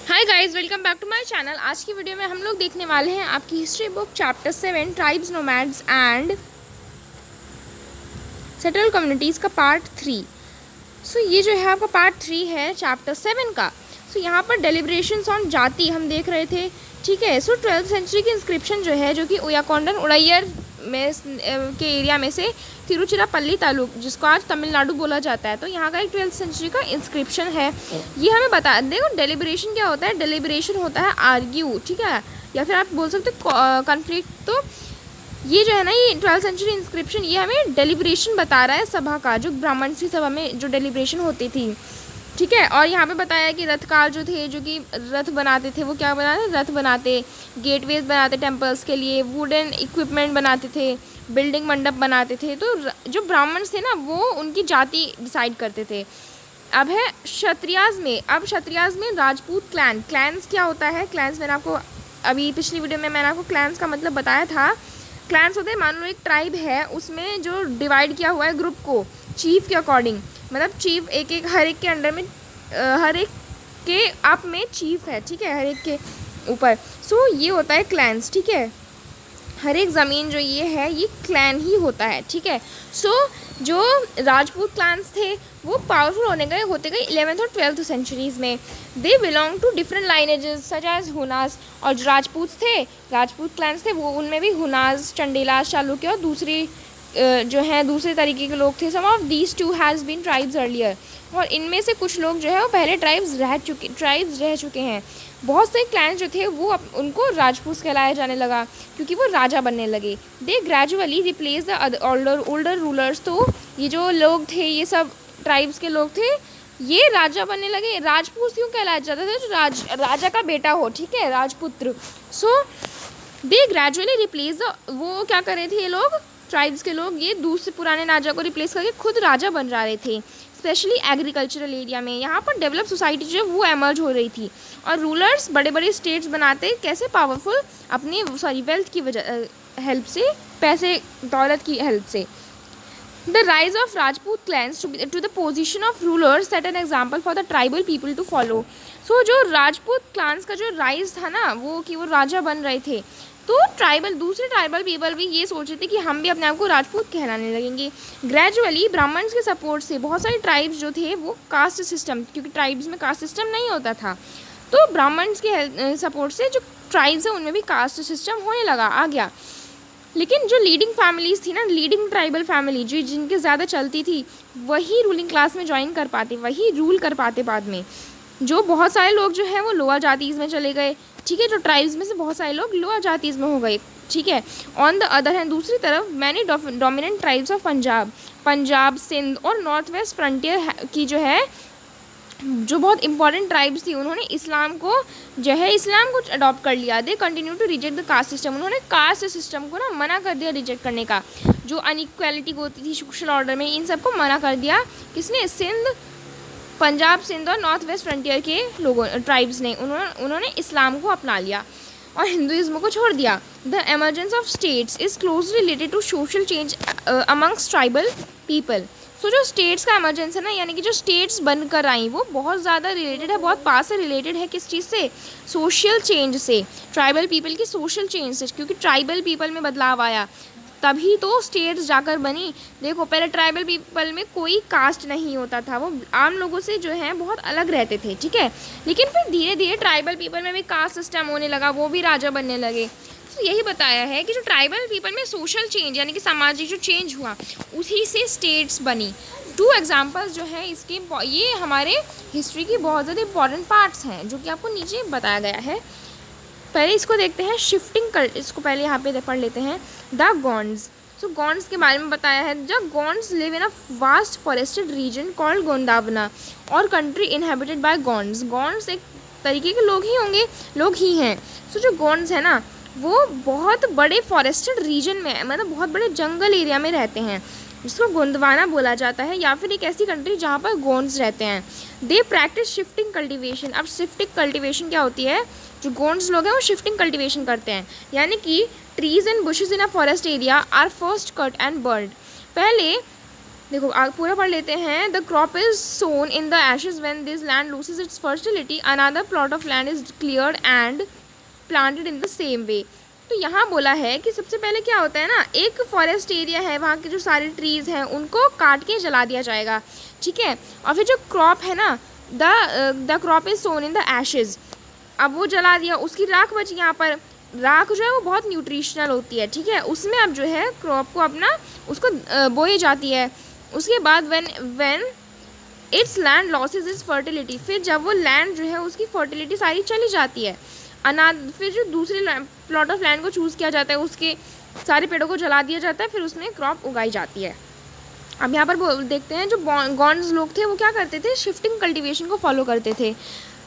Hi guys, welcome back to my channel. आज की video में हम लोग देखने वाले हैं आपकी history book chapter 7 tribes, nomads and settle communities का पार्ट 3। सो ये जो है आपका पार्ट 3 है चैप्टर 7 का। सो यहाँ पर डेलिब्रेशंस ऑन जाति हम देख रहे थे, ठीक है। सो 12th सेंचुरी की इंस्क्रिप्शन जो है, जो कि उयाकोंडन उड़ैयर में के एरिया में से तिरुचिरापल्ली तालुक, जिसको आज तमिलनाडु बोला जाता है, तो यहाँ का एक 12th सेंचुरी का इंस्क्रिप्शन है। ये हमें बता देखो, डेलिब्रेशन क्या होता है। डेलिब्रेशन होता है आर्ग्यू, ठीक है, या फिर आप बोल सकते हो कॉन्फ्लिक्ट। तो ये जो है ना, ये 12th सेंचुरी इंस्क्रिप्शन ये हमें डेलिब्रेशन बता रहा है सभा का, जो ब्राह्मण की सभा में जो डेलिब्रेशन होती थी, ठीक है। और यहाँ पे बताया कि रथकार जो थे, जो कि रथ बनाते थे, वो क्या बनाते, रथ बनाते, गेटवेज बनाते टेम्पल्स के लिए, वुडन इक्विपमेंट बनाते थे, बिल्डिंग मंडप बनाते थे। तो जो ब्राह्मण थे ना, वो उनकी जाति डिसाइड करते थे। अब है क्षत्रियाज में। अब क्षत्रियाज में राजपूत क्लैंस क्या होता है। क्लैंस मैंने आपको अभी पिछली वीडियो में मैंने आपको क्लैंस का मतलब बताया था। क्लैंस होते हैं, मान लो एक ट्राइब है, उसमें जो डिवाइड किया हुआ है ग्रुप को चीफ के अकॉर्डिंग, मतलब चीफ एक एक हर एक के अंडर में, हर एक के आप में चीफ है, ठीक है, हर एक के ऊपर। सो ये होता है क्लैंस, ठीक है। हर एक ज़मीन जो ये है, ये क्लैन ही होता है, ठीक है। सो जो राजपूत क्लैंस थे, वो पावरफुल होते गए 11th और 12th सेंचुरीज़ में। They belong to different lineages such as Hunas. और जो राजपूत क्लैंस थे, वो उनमें भी हुनास, चंडेलास, चालुक्य और दूसरी जो हैं दूसरे तरीके के लोग थे। Some of these too has been tribes earlier. और इनमें से कुछ लोग जो है वो पहले ट्राइब्स रह चुके हैं। बहुत से क्लैंस जो थे वो उनको राजपूत कहलाया जाने लगा, क्योंकि वो राजा बनने लगे। They gradually replace the older rulers. तो ये जो लोग थे, ये सब ट्राइब्स के लोग थे, ये राजा बनने लगे। राजपूत क्यों कहलाया जाता था, जो राजा का बेटा हो, ठीक है, राजपुत्र। सो दे ग्रेजुअली रिप्लेस द, वो क्या कर रहे थे ये लोग, ट्राइब्स के लोग, ये दूसरे पुराने राजा को रिप्लेस करके खुद राजा बन जा रहे थे। स्पेशली एग्रीकल्चरल एरिया में, यहाँ पर डेवलप सोसाइटी जो है वो एमर्ज हो रही थी। और रूलर्स बड़े बड़े स्टेट्स बनाते कैसे, पावरफुल अपनी वेल्थ की वजह हेल्प से, पैसे दौलत की हेल्प से। The rise of Rajput clans to the position of rulers set an example for the tribal people to follow. So जो राजपूत क्लान्स का जो राइज था ना, वो कि वो राजा बन रहे थे, तो दूसरे ट्राइबल पीपल भी ये सोच रहे थे कि हम भी अपने आप को राजपूत कहलाने लगेंगे। ग्रेजुअली ब्राह्मण्स के सपोर्ट से बहुत सारे ट्राइब्स जो थे वो कास्ट सिस्टम, क्योंकि ट्राइब्स में कास्ट सिस्टम नहीं होता था, तो ब्राह्मण्स के सपोर्ट से जो ट्राइब्स हैं उनमें भी कास्ट सिस्टम होने लगा, आ गया। लेकिन जो लीडिंग फैमिलीज़ थी ना, लीडिंग ट्राइबल फैमिली जो जिनके ज़्यादा चलती थी, वही रूलिंग क्लास में ज्वाइन कर पाते, वही रूल कर पाते बाद में। जो बहुत सारे लोग जो हैं वो लोअर जातीज़ में चले गए, ठीक है। जो ट्राइब्स में से बहुत सारे लोग लोअर जातीज़ में हो गए, ठीक है। ऑन द अदर हैंड, दूसरी तरफ many dominant tribes of Punjab, Sindh और नॉर्थ वेस्ट फ्रंटियर की जो है, जो बहुत इंपॉर्टेंट ट्राइब्स थी, उन्होंने इस्लाम को अडॉप्ट कर लिया। They continue to reject the caste system. उन्होंने कास्ट सिस्टम को ना मना कर दिया, रिजेक्ट करने का। जो अनइक्वालिटी होती थी सोशल ऑर्डर में, इन सबको मना कर दिया। किसने? पंजाब, सिंध और नॉर्थ वेस्ट फ्रंटियर के लोगों, ट्राइब्स ने। उन्होंने इस्लाम को अपना लिया और हिंदुइज्म को छोड़ दिया। The emergence of states is closely related to social change amongst tribal people. So जो स्टेट्स का एमरजेंस है ना, यानी कि जो स्टेट्स बनकर आई, वो बहुत ज़्यादा रिलेटेड है, बहुत पास से रिलेटेड है। किस चीज़ से? सोशल चेंज से, ट्राइबल पीपल की सोशल चेंज से, क्योंकि ट्राइबल पीपल में बदलाव आया, तभी तो स्टेट्स जाकर बनी। देखो, पहले ट्राइबल पीपल में कोई कास्ट नहीं होता था, वो आम लोगों से जो है बहुत अलग रहते थे, ठीक है। लेकिन फिर धीरे धीरे ट्राइबल पीपल में भी कास्ट सिस्टम होने लगा, वो भी राजा बनने लगे। तो यही बताया है कि जो ट्राइबल पीपल में सोशल चेंज, यानी कि सामाजिक जो चेंज हुआ, उसी से स्टेट्स बनी। 2 एग्जाम्पल्स जो है इसके, ये हमारे हिस्ट्री की बहुत ज़्यादा इंपॉर्टेंट पार्ट्स हैं, जो कि आपको नीचे बताया गया है। पहले इसको देखते हैं, इसको पहले यहाँ पे पढ़ लेते हैं। द गॉन्ड्स। सो गॉन्ड्स के बारे में बताया है। जब Gonds live in a vast forested region called Gondwana or country inhabited by Gonds. Gonds एक तरीके के लोग ही हैं। सो जो गॉन्ड्स है ना, वो बहुत बड़े फॉरेस्टेड रीजन में, मतलब बहुत बड़े जंगल एरिया में रहते हैं, जिसको गोंदवाना बोला जाता है, या फिर एक ऐसी कंट्री जहाँ पर गोंड्स रहते हैं। They practice shifting cultivation. अब शिफ्टिंग कल्टीवेशन क्या होती है? जो गोंड्स लोग हैं वो शिफ्टिंग कल्टीवेशन करते हैं, यानी कि trees and bushes in a forest area are first cut and burned. पहले देखो पूरा पढ़ लेते हैं। The crop is sown in the ashes when this land loses its fertility, another plot of land is cleared and planted in the same way. तो यहाँ बोला है कि सबसे पहले क्या होता है ना, एक फॉरेस्ट एरिया है, वहाँ के जो सारे ट्रीज़ हैं उनको काट के जला दिया जाएगा, ठीक है। और फिर जो क्रॉप है ना, the crop is sown in the ashes, अब वो जला दिया, उसकी राख बची। यहाँ पर राख जो है वो बहुत न्यूट्रिशनल होती है, ठीक है। उसमें अब जो है क्रॉप को अपना उसको बोई जाती है। उसके बाद when it's land losses is fertility, फिर जब वो लैंड जो है उसकी फर्टिलिटी सारी चली जाती है, फिर जो दूसरे प्लॉट ऑफ लैंड को चूज़ किया जाता है, उसके सारे पेड़ों को जला दिया जाता है, फिर उसमें क्रॉप उगाई जाती है। अब यहाँ पर देखते हैं जो गॉन्ड्स लोग थे वो क्या करते थे, शिफ्टिंग कल्टीवेशन को फॉलो करते थे।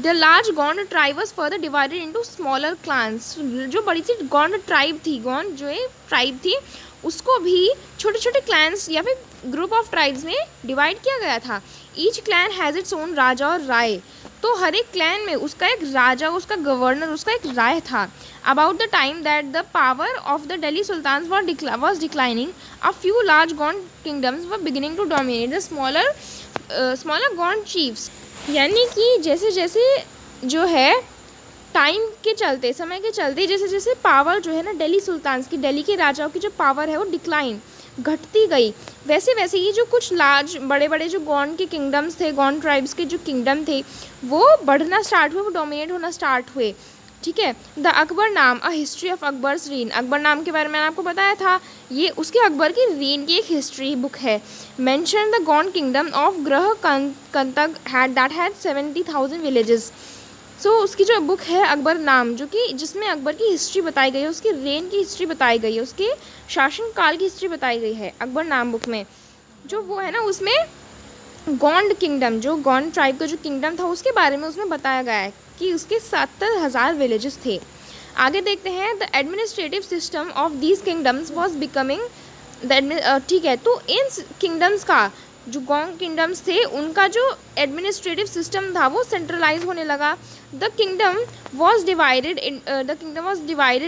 The large Gond tribe was further divided into smaller clans, जो बड़ी सी गॉन्ड ट्राइब थी, गॉन्ड जो है ट्राइब थी, उसको भी छोटे छोटे क्लैंस या फिर ग्रुप ऑफ ट्राइब्स में डिवाइड किया गया था। Each clan has its own raja और राय, तो हर एक क्लैन में उसका एक राजा, उसका गवर्नर, उसका एक राय था। About the time that the power of the Delhi sultans was declining, a few large Gond kingdoms were beginning to dominate the smaller Gond chiefs. यानी कि जैसे जैसे जो है टाइम के चलते, समय के चलते, जैसे जैसे पावर जो है ना दिल्ली सुल्तान्स की, दिल्ली के राजाओं की जो पावर है वो डिक्लाइन, घटती गई, वैसे वैसे ही जो कुछ लार्ज बड़े बड़े जो गॉन्ड के किंगडम्स थे, गॉन्ड ट्राइब्स के जो किंगडम थे, वो बढ़ना स्टार्ट हुए, वो डोमिनेट होना स्टार्ट हुए, ठीक है। द अकबर नाम, a history of Akbar's rain, Akbar नाम के बारे में मैंने आपको बताया था, ये उसके अकबर की रेन की एक हिस्ट्री बुक है। Mention the Gond kingdom of ग्रह कंतक दैट हैड 70,000 विलेजेस। सो उसकी जो बुक है अकबर नाम, जो कि जिसमें अकबर की हिस्ट्री बताई गई है, उसकी रेन की हिस्ट्री बताई गई है, उसके शासनकाल की हिस्ट्री बताई गई है अकबर नाम बुक में। जो वो है ना, उसमें गॉन्ड किंगडम, जो गॉन्ड ट्राइब का जो किंगडम था उसके बारे में उसमें बताया गया है कि उसके 70,000 विलेजेस थे। आगे देखते हैं, the administrative system of these kingdoms was becoming ठीक है। तो इन किंगडम्स का, जो गॉन्ड किंगडम्स थे, उनका जो एडमिनिस्ट्रेटिव सिस्टम था वो सेंट्रलाइज होने लगा। The kingdom was divided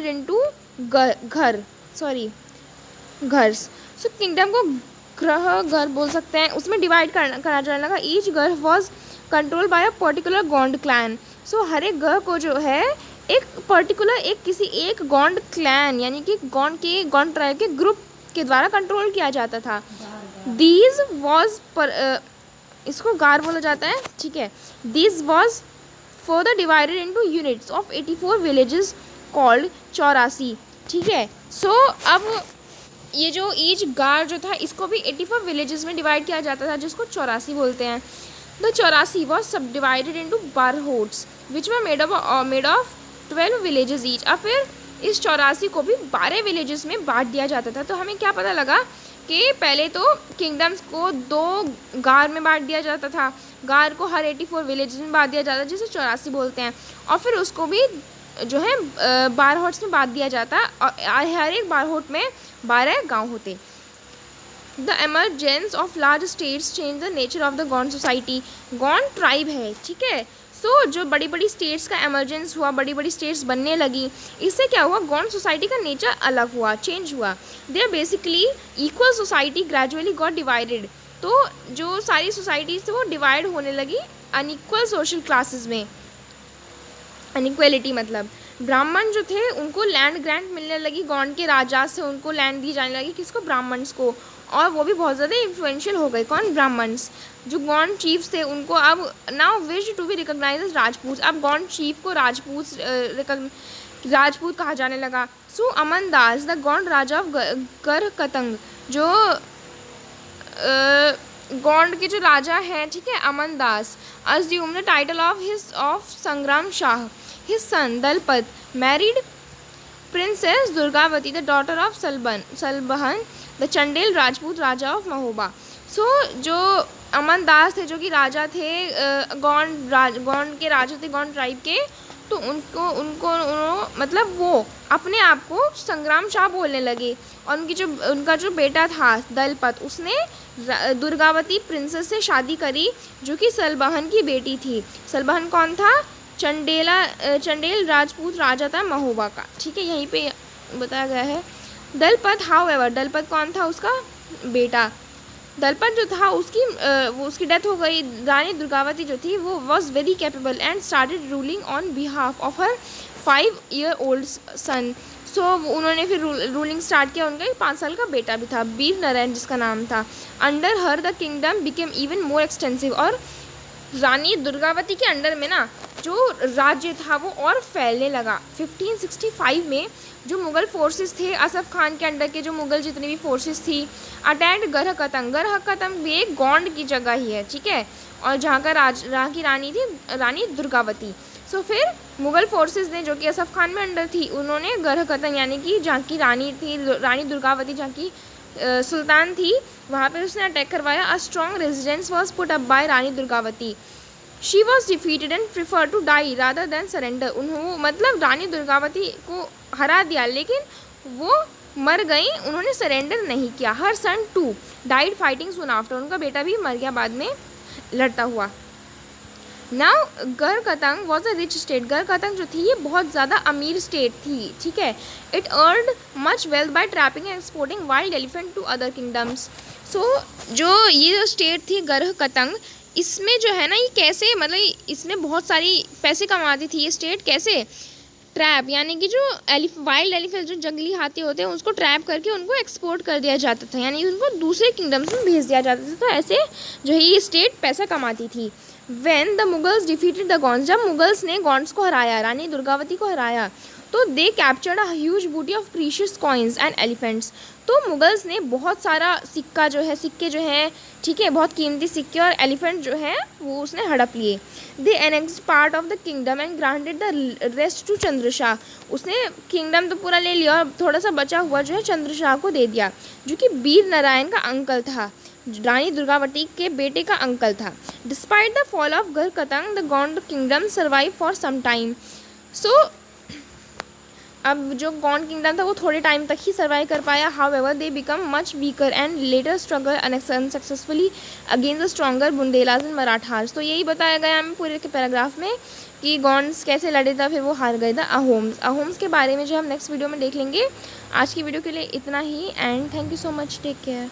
into garhs. So kingdom को ग्रह घर बोल सकते हैं, उसमें डिवाइड करा जाने लगा। Each garh was control by a particular Gond clan. So हर एक घर को जो है एक पर्टिकुलर, एक किसी एक गॉन्ड क्लैन यानी कि गॉन्ड ट्राइब के ग्रुप के द्वारा कंट्रोल किया जाता था। दीज वॉज इसको गार बोला जाता है, ठीक है। These was further divided into units of 84 villages called 84, ठीक है। सो अब ये जो ईच गार जो था, इसको भी 84 विलेजेस में डिवाइड किया जाता था, जिसको 84 बोलते हैं। The 84 was subdivided into barhots which were made of 12 villages each. अब फिर इस 84 को भी 12 विलेजेस में बांट दिया जाता था। तो हमें क्या पता लगा कि पहले तो किंगडम्स को 2 गार में बांट दिया जाता था, गार को हर 84 विलेजेस में बांट दिया जाता है, जिसे 84 बोलते हैं, और फिर उसको भी जो है बारहोट्स में बांट दिया जाता, और हर एक बारहोट में 12 गांव होते। The emergence of large states change the nature of the Gond society. Gond tribe है, ठीक है। सो जो बड़ी बड़ी स्टेट्स का एमरजेंस हुआ, बड़ी बड़ी स्टेट्स बनने लगी, इससे क्या हुआ, गॉन्ड सोसाइटी का नेचर अलग हुआ, चेंज हुआ। They are basically equal society gradually got divided. तो जो सारी सोसाइटीज थी वो डिवाइड होने लगी अनइक्वल सोशल क्लासेस में। अनइक्वलिटी मतलब ब्राह्मण जो थे उनको लैंड ग्रांट मिलने लगी, गॉन्ड के राजा से उनको लैंड दी जाने लगी, किसको, ब्राह्मण्स को, और वो भी बहुत ज़्यादा इन्फ्लुएंशियल हो गए। कौन, ब्राह्मण्स। जो गॉन्ड चीफ्स थे उनको अब now wish to be recognize as Rajput. अब गॉन्ड चीफ को राजपूत कहा जाने लगा। So Aman Das the Gond raja of Garha Katanga, जो गॉन्ड के जो राजा हैं, ठीक है, अमन दास, अज्यूम द टाइटल ऑफ संग्राम Shah. His son Dalpat married Princess Durgavati, the daughter of Salbahan, the Chandel Rajput Raja of Mahoba. So जो अमन दास थे, जो कि राजा थे, गॉन्ड के राजा थे, गॉन्ड ट्राइब के, तो उनको मतलब वो अपने आप को संग्राम शाह बोलने लगे। और उनका जो बेटा था दलपत, उसने दुर्गावती प्रिंसेस से शादी करी, जो कि सलबहन की बेटी थी। सलबहन कौन था, चंडेल राजपूत राजा था महोबा का, ठीक है, यहीं पे बताया गया है। दलपत हाउएवर, दलपत कौन था, उसका बेटा। दलपत जो था उसकी डेथ हो गई। रानी दुर्गावती जो थी वो was very capable and started ruling on behalf of her 5-year-old सन। सो उन्होंने फिर रूलिंग स्टार्ट किया। उनका एक 5 साल का बेटा भी था, वीर नारायण जिसका नाम था। Under her the kingdom became even more extensive. और रानी दुर्गावती के अंडर में ना जो राज्य था वो और फैलने लगा। 1565 में जो मुग़ल फोर्सेस थे, असफ़ खान के अंडर के जो मुग़ल जितनी भी फोर्सेस थी, अटैक्ड गढ़कतंग। गढ़कतंग भी एक गौंड की जगह ही है, ठीक है, और जहाँ की रानी थी रानी दुर्गावती। सो फिर मुग़ल फोर्सेस ने, जो कि असफ़ खान में अंडर थी, उन्होंने गढ़कतंग यानी कि जहाँ की रानी थी रानी दुर्गावती, जहाँ की सुल्तान थी, वहाँ पर उसने अटैक करवाया। A strong resistance was put up by Rani Durgavati. She was defeated and prefer to die rather than surrender. उन्होंने मतलब रानी दुर्गावती को हरा दिया लेकिन वो मर गई, उन्होंने सरेंडर नहीं किया। Her son too died fighting soon after. उनका बेटा भी मर गया बाद में लड़ता हुआ। Now Garhakatanga was a rich state. Garhakatanga जो थी ये बहुत ज़्यादा अमीर स्टेट थी, ठीक है। It earned much wealth by trapping and exporting wild elephant to other kingdoms. So जो ये स्टेट थी गढ़कतंग, इसमें जो है ना ये कैसे, मतलब इसमें बहुत सारी पैसे कमाती थी ये स्टेट। कैसे? ट्रैप यानी कि जो वाइल्ड एलिफेंट, जो जंगली हाथी होते हैं, उसको ट्रैप करके उनको एक्सपोर्ट कर दिया जाता था, यानी उनको दूसरे किंगडम्स में भेज दिया जाता था। तो ऐसे जो है ये स्टेट पैसा कमाती थी। When the Mughals defeated the gones, जब मुगल्स ने गॉन्स को हराया, रानी दुर्गावती को हराया, तो दे कैप्चर्ड अ ह्यूज बूटी of precious coins and elephants. तो मुगल्स ने बहुत सारा सिक्के जो हैं, ठीक है, बहुत कीमती सिक्के और एलिफेंट जो है वो उसने हड़प लिए। They annexed part of the kingdom and granted the rest to Chandrashah. उसने किंगडम तो पूरा ले लिया और थोड़ा सा बचा हुआ जो है चंद्रशाह को दे दिया, जो कि वीर नारायण का अंकल था, रानी दुर्गावती के बेटे का अंकल था। Despite the fall of Garhakatanga the Gond kingdom survive for some time. So अब जो गौंड किंगडम था वो थोड़े टाइम तक ही सर्वाइव कर पाया। However they become much weaker and later struggle unsuccessfully against the stronger Bundelas and Marathas. तो यही बताया गया हमें पूरे के पैराग्राफ में कि गौंड्स कैसे लड़े था, फिर वो हार गए था अहोम्स के बारे में जो हम नेक्स्ट वीडियो में देख लेंगे। आज की वीडियो के लिए इतना ही and thank you so much, take care.